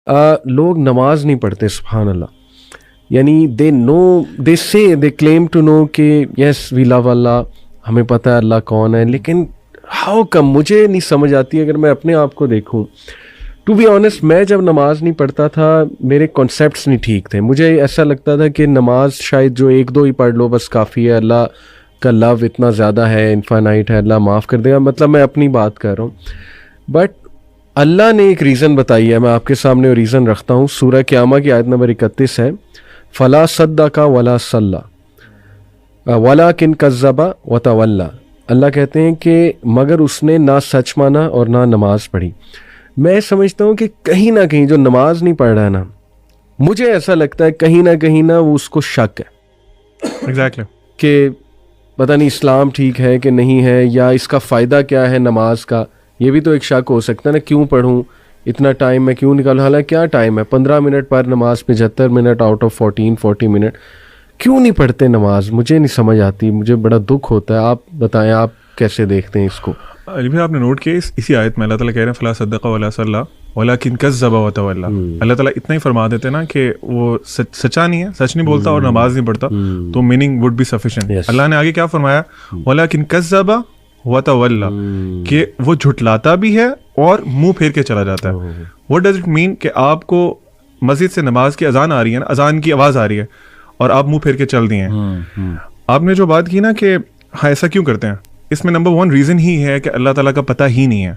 لوگ نماز نہیں پڑھتے، سبحان اللہ. یعنی دے کلیم ٹو نو کہ یس وی لو اللہ، ہمیں پتہ ہے اللہ کون ہے، لیکن ہاؤ کم؟ مجھے نہیں سمجھ آتی. اگر میں اپنے آپ کو دیکھوں، ٹو بی آنیسٹ، میں جب نماز نہیں پڑھتا تھا میرے کانسیپٹس نہیں ٹھیک تھے. مجھے ایسا لگتا تھا کہ نماز شاید جو 1-2 ہی پڑھ لو بس کافی ہے، اللہ کا لو اتنا زیادہ ہے، انفائنائٹ ہے، اللہ معاف کر دے گا. مطلب میں اپنی بات کر رہا ہوں. بٹ اللہ نے ایک ریزن بتائی ہے، میں آپ کے سامنے وہ ریزن رکھتا ہوں. سورہ قیامہ کی آیت نمبر 31 ہے، فلا صدق ولا صلی ولکن کذب وتولی. اللہ کہتے ہیں کہ مگر اس نے نہ سچ مانا اور نہ نماز پڑھی. میں سمجھتا ہوں کہ کہیں نہ کہیں جو نماز نہیں پڑھ رہا ہے نا، مجھے ایسا لگتا ہے کہیں نہ وہ اس کو شک ہے ایگزیکٹلی کہ پتہ نہیں اسلام ٹھیک ہے کہ نہیں ہے، یا اس کا فائدہ کیا ہے نماز کا. یہ بھی تو ایک شک ہو سکتا ہے نا، کیوں پڑھوں اتنا ٹائم میں کیوں نکالوں؟ حالانکہ کیا ٹائم ہے، 15 منٹ پر نماز، 75 منٹ آؤٹ آف 40 منٹ. کیوں نہیں پڑھتے نماز؟ مجھے نہیں سمجھ آتی، مجھے بڑا دکھ ہوتا ہے. آپ بتائیں آپ کیسے دیکھتے ہیں اس کو؟ علی بھائی آپ نے نوٹ کیا اسی آیت میں اللہ تعالیٰ کہہ رہے ہیں فلا صدق ولا صلی ولکن کذب وتولی. اللہ تعالیٰ اتنا ہی فرما دیتے نا کہ وہ سچا نہیں ہے، سچ نہیں بولتا اور نماز نہیں پڑھتا، تو میننگ وڈ بی سفیشینٹ. اللہ نے آگے کیا فرمایا؟ ولکن کذب وتولی، کہ وہ جھٹلاتا بھی ہے اور منہ پھیر کے چلا جاتا ہے. What does it mean? کہ آپ کو مسجد سے نماز کی اذان آ رہی ہے نا، اذان کی آواز آ رہی ہے اور آپ منہ پھیر کے چل دیے ہیں. آپ نے جو بات کی نا کہ ہاں ایسا کیوں کرتے ہیں، اس میں نمبر 1 ریزن ہی ہے کہ اللہ تعالیٰ کا پتہ ہی نہیں ہے.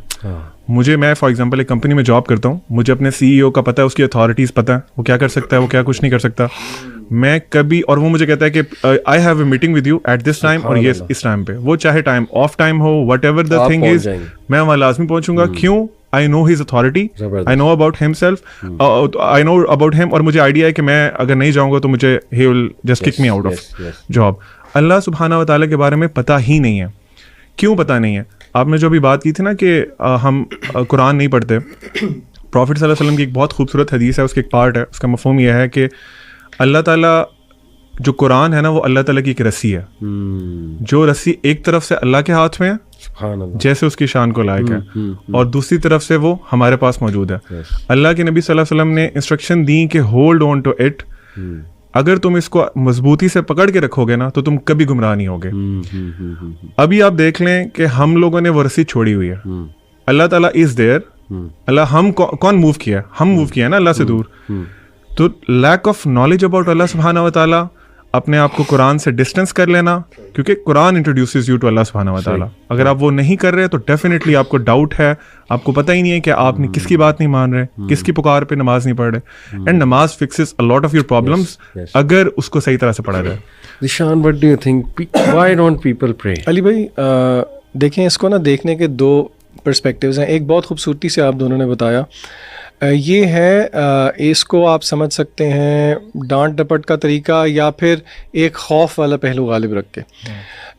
میں فار ایگزامپل ایک کمپنی میں جاب کرتا ہوں، مجھے اپنے CEO کا پتہ ہے، اس کی اتھارٹیز پتہ ہے، وہ کیا کر سکتا ہے، وہ کیا کچھ نہیں کر سکتا. میں کبھی، اور وہ مجھے کہتا ہے کہ I have a meeting with you at this time, اور یہ اس ٹائم پہ، وہ چاہے ٹائم آف ٹائم ہو، whatever the thing is, میں وہاں لازمی پہنچوں گا. کیوں؟ I know his authority, I know about himself, I know about him, اور مجھے آئیڈیا ہے کہ میں اگر نہیں جاؤں گا تو مجھے he will just kick me out of job. اللہ سبحانہ و تعالیٰ کے بارے میں پتہ ہی نہیں ہے. کیوں پتہ نہیں ہے؟ آپ نے جو ابھی بات کی تھی نا کہ ہم قرآن نہیں پڑھتے، پروفٹ صلی اللہ علیہ وسلم کی ایک بہت خوبصورت حدیث ہے، اس کے ایک پارٹ ہے، اس کا مفہوم یہ ہے کہ اللہ تعالیٰ جو قرآن ہے نا، وہ اللہ تعالیٰ کی ایک رسی ہے، جو رسی ایک طرف سے اللہ کے ہاتھ میں ہے جیسے اس کی شان کو لائق ہے، اور دوسری طرف سے وہ ہمارے پاس موجود ہے. اللہ کے نبی صلی اللہ علیہ وسلم نے انسٹرکشن دی کہ ہولڈ آن ٹو اٹ. اگر تم اس کو مضبوطی سے پکڑ کے رکھو گے نا تو تم کبھی گمراہ نہیں ہوگے. ابھی آپ دیکھ لیں کہ ہم لوگوں نے وہ رسی چھوڑی ہوئی ہے. اللہ تعالیٰ از دیئر. اللہ ہم کون موو کیا ہے؟ ہم موو کیا ہے نا اللہ سے دور. تو لیک آف نالج اباؤٹ اللہ سبحانہ و تعالیٰ، اپنے آپ کو قرآن سے ڈسٹینس کر لینا، کیونکہ قرآن انٹروڈیوسز یو ٹو اللہ سبحانہ و تعالیٰ. اگر آپ وہ نہیں کر رہے تو ڈیفینیٹلی آپ کو ڈاؤٹ ہے، آپ کو پتہ ہی نہیں ہے کہ آپ نے کس کی بات نہیں مان رہے، کس کی پکار پہ نماز نہیں پڑھ رہے. اینڈ نماز fixes a lot of your problems اگر اس کو صحیح طرح سے پڑھا جائے. Zeeshan, what do you think? Why don't people pray? علی بھائی دیکھیں، اس کو نا دیکھنے کے 2 پرسپیکٹیوز ہیں. ایک بہت خوبصورتی سے آپ دونوں نے بتایا، یہ ہے اس کو آپ سمجھ سکتے ہیں ڈانٹ ڈپٹ کا طریقہ، یا پھر ایک خوف والا پہلو غالب رکھ کے.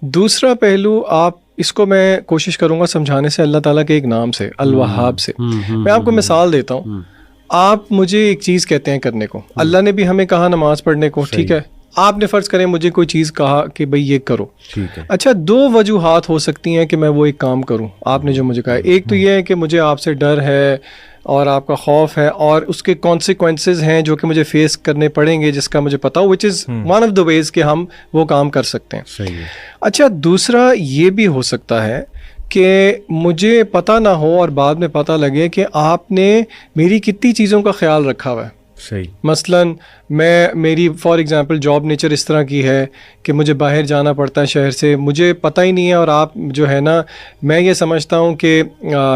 دوسرا پہلو آپ اس کو میں کوشش کروں گا سمجھانے سے اللہ تعالیٰ کے ایک نام سے، الوہاب سے. میں آپ کو مثال دیتا ہوں. آپ مجھے ایک چیز کہتے ہیں کرنے کو، اللہ نے بھی ہمیں کہا نماز پڑھنے کو، ٹھیک ہے. آپ نے فرض کریں مجھے کوئی چیز کہا کہ بھئی یہ کرو، اچھا 2 وجوہات ہو سکتی ہیں کہ میں وہ ایک کام کروں. آپ نے جو مجھے کہا، ایک تو یہ ہے کہ مجھے آپ سے ڈر ہے اور آپ کا خوف ہے، اور اس کے کانسیکوینسز ہیں جو کہ مجھے فیس کرنے پڑیں گے، جس کا مجھے پتا ہو، وچ از ون آف دا ویز کہ ہم وہ کام کر سکتے ہیں. اچھا دوسرا یہ بھی ہو سکتا ہے کہ مجھے پتہ نہ ہو اور بعد میں پتہ لگے کہ آپ نے میری کتنی چیزوں کا خیال رکھا ہوا ہے. مثلاً میری فار ایگزامپل جاب نیچر اس طرح کی ہے کہ مجھے باہر جانا پڑتا ہے شہر سے، مجھے پتہ ہی نہیں ہے، اور آپ جو ہے نا، میں یہ سمجھتا ہوں کہ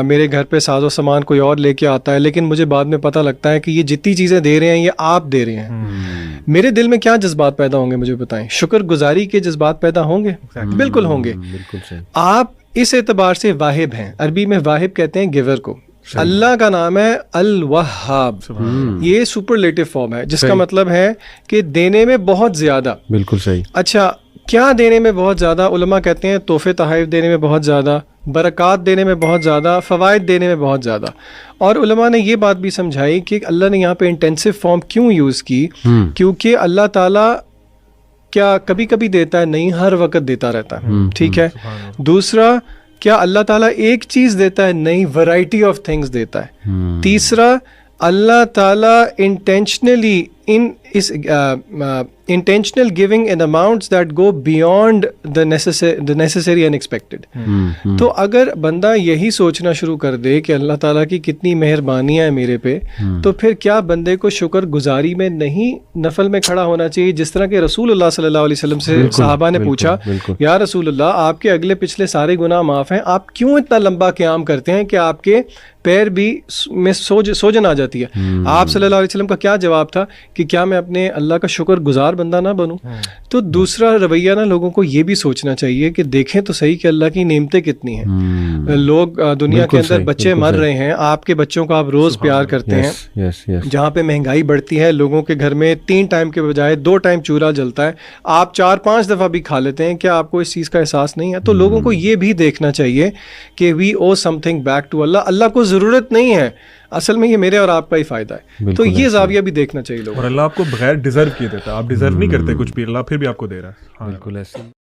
میرے گھر پہ ساز و سامان کوئی اور لے کے آتا ہے، لیکن مجھے بعد میں پتہ لگتا ہے کہ یہ جتنی چیزیں دے رہے ہیں یہ آپ دے رہے ہیں. میرے دل میں کیا جذبات پیدا ہوں گے مجھے بتائیں؟ شکر گزاری کے جذبات پیدا ہوں گے؟ بالکل ہوں گے. آپ اس اعتبار سے واہب ہیں. عربی میں واہب کہتے ہیں گیور کو. اللہ کا نام ہے الوہاب. یہ سپرلیٹو فارم ہے جس کا مطلب ہے کہ دینے میں بہت زیادہ. بالکل صحیح. اچھا کیا دینے میں بہت زیادہ؟ علماء کہتے ہیں تحفے تحائف دینے میں بہت زیادہ، برکات دینے میں بہت زیادہ، فوائد دینے میں بہت زیادہ. اور علماء نے یہ بات بھی سمجھائی کہ اللہ نے یہاں پہ انٹینسو فارم کیوں یوز کی، کیونکہ اللہ تعالیٰ کیا کبھی کبھی دیتا ہے؟ نہیں، ہر وقت دیتا رہتا ہے. ٹھیک ہے. دوسرا، کیا اللہ تعالیٰ ایک چیز دیتا ہے؟ نہیں، ورائٹی آف تھنگس دیتا ہے. تیسرا، اللہ تعالیٰ intentionally intentional giving in amounts that go beyond the necessary and expected. تو اگر بندہ یہی سوچنا شروع کر دے کہ اللہ تعالیٰ کی کتنی مہربانیاں ہیں میرے پہ، تو پھر کیا بندے کو شکر گزاری میں نہیں نفل میں کھڑا ہونا چاہیے؟ جس طرح کہ رسول اللہ صلی اللہ علیہ وسلم سے صحابہ نے پوچھا، یا رسول اللہ آپ کے اگلے پچھلے سارے گناہ معاف ہیں، آپ کیوں اتنا لمبا قیام کرتے ہیں کہ آپ کے پیر بھی میں سوجن آ جاتی ہے؟ آپ صلی اللہ علیہ وسلم کا کیا جواب تھا کہ کیا میں اپنے اللہ کا شکر گزار بندہ نہ بنوں؟ تو دوسرا رویہ نا لوگوں کو یہ بھی سوچنا چاہیے کہ دیکھیں تو صحیح کہ اللہ کی نعمتیں کتنی ہیں. لوگ دنیا کے اندر بچے مر رہے ہیں، آپ کے بچوں کو آپ روز پیار کرتے ہیں. جہاں پہ مہنگائی بڑھتی ہے، لوگوں کے گھر میں 3 ٹائم کے بجائے 2 ٹائم چولہا جلتا ہے، آپ 4-5 دفعہ بھی کھا لیتے ہیں. کیا آپ کو اس چیز کا احساس نہیں ہے؟ تو لوگوں کو یہ بھی دیکھنا چاہیے کہ وی او سم تھنگ بیک ٹو اللہ. اللہ کو ضرورت نہیں ہے، اصل میں یہ میرے اور آپ کا ہی فائدہ ہے. تو یہ زاویہ بھی دیکھنا چاہیے لوگوں. اور اللہ آپ کو بغیر ڈیزرو کیے دیتا ہے، آپ ڈیزرو نہیں کرتے کچھ بھی، اللہ پھر بھی آپ کو دے رہا ہے. بالکل ایسے.